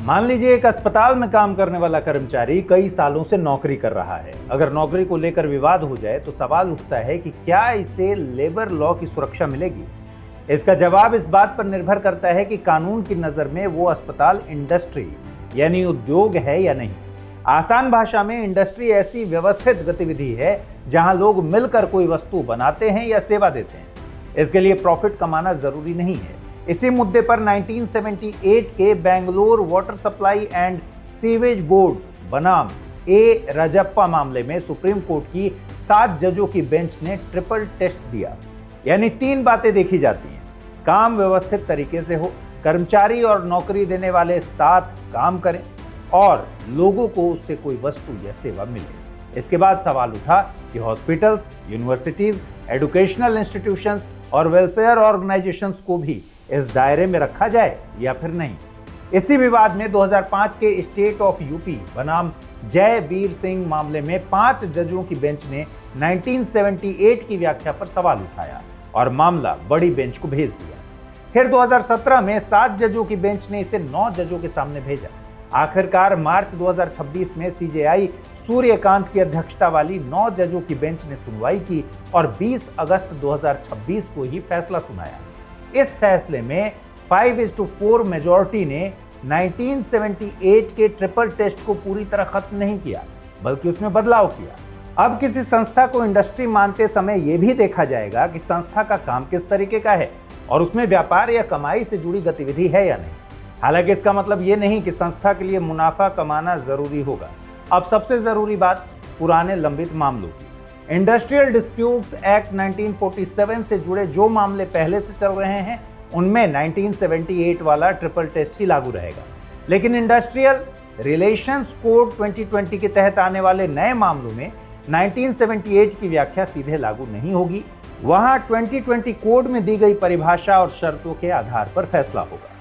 मान लीजिए एक अस्पताल में काम करने वाला कर्मचारी कई सालों से नौकरी कर रहा है। अगर नौकरी को लेकर विवाद हो जाए तो सवाल उठता है कि क्या इसे लेबर लॉ की सुरक्षा मिलेगी। इसका जवाब इस बात पर निर्भर करता है कि कानून की नजर में वो अस्पताल इंडस्ट्री यानी उद्योग है या नहीं। आसान भाषा में इंडस्ट्री ऐसी व्यवस्थित गतिविधि है जहां लोग मिलकर कोई वस्तु बनाते हैं या सेवा देते हैं। इसके लिए प्रॉफिट कमाना जरूरी नहीं है। इसी मुद्दे पर 1978 के Bangalore water supply and sewage board बनाम ए राजप्पा मामले में सुप्रीम कोर्ट की 7 जजों की बेंच ने ट्रिपल टेस्ट दिया। यानी 3 बातें देखी जाती हैं। काम व्यवस्थित तरीके से हो, कर्मचारी और नौकरी देने वाले साथ काम करें और लोगों को उससे कोई वस्तु या सेवा मिले। इसके बाद सवाल उठा कि हॉस्पिटल्स, यूनिवर्सिटीज, एजुकेशनल इंस्टीट्यूशंस और वेलफेयर ऑर्गेनाइजेशंस को भी इस दायरे में रखा जाए या फिर नहीं। इसी विवाद में 2005 के स्टेट ऑफ यूपी बनाम जय वीर सिंह मामले में 5 जजों की बेंच ने 1978 की व्याख्या पर सवाल उठाया और मामला बड़ी बेंच को भेज दिया। फिर 2017 में 7 जजों की बेंच ने इसे 9 जजों के सामने भेजा। आखिरकार मार्च 2026 में सीजेआई सूर्यकांत की अध्यक्षता वाली 9 जजों की बेंच ने सुनवाई की और 20 अगस्त 2026 को ही फैसला सुनाया। इस फैसले में 5:4 मेजॉरिटी ने 1978 के ट्रिपल टेस्ट को पूरी तरह खत्म नहीं किया, बल्कि उसमें बदलाव किया। अब किसी संस्था को इंडस्ट्री मानते समय यह भी देखा जाएगा कि संस्था का काम किस तरीके का है और उसमें व्यापार या कमाई से जुड़ी गतिविधि है या नहीं। हालांकि इसका मतलब ये नहीं कि संस्था के लिए मुनाफा कमाना जरूरी होगा। अब सबसे जरूरी बात पुराने लंबित मामलों की। इंडस्ट्रियल डिस्प्यूट्स एक्ट 1947 से जुड़े जो मामले पहले से चल रहे हैं उनमें 1978 वाला ट्रिपल टेस्ट ही लागू रहेगा। लेकिन इंडस्ट्रियल रिलेशंस कोड 2020 के तहत आने वाले नए मामलों में 1978 की व्याख्या सीधे लागू नहीं होगी। वहां 2020 कोड में दी गई परिभाषा और शर्तों के आधार पर फैसला होगा।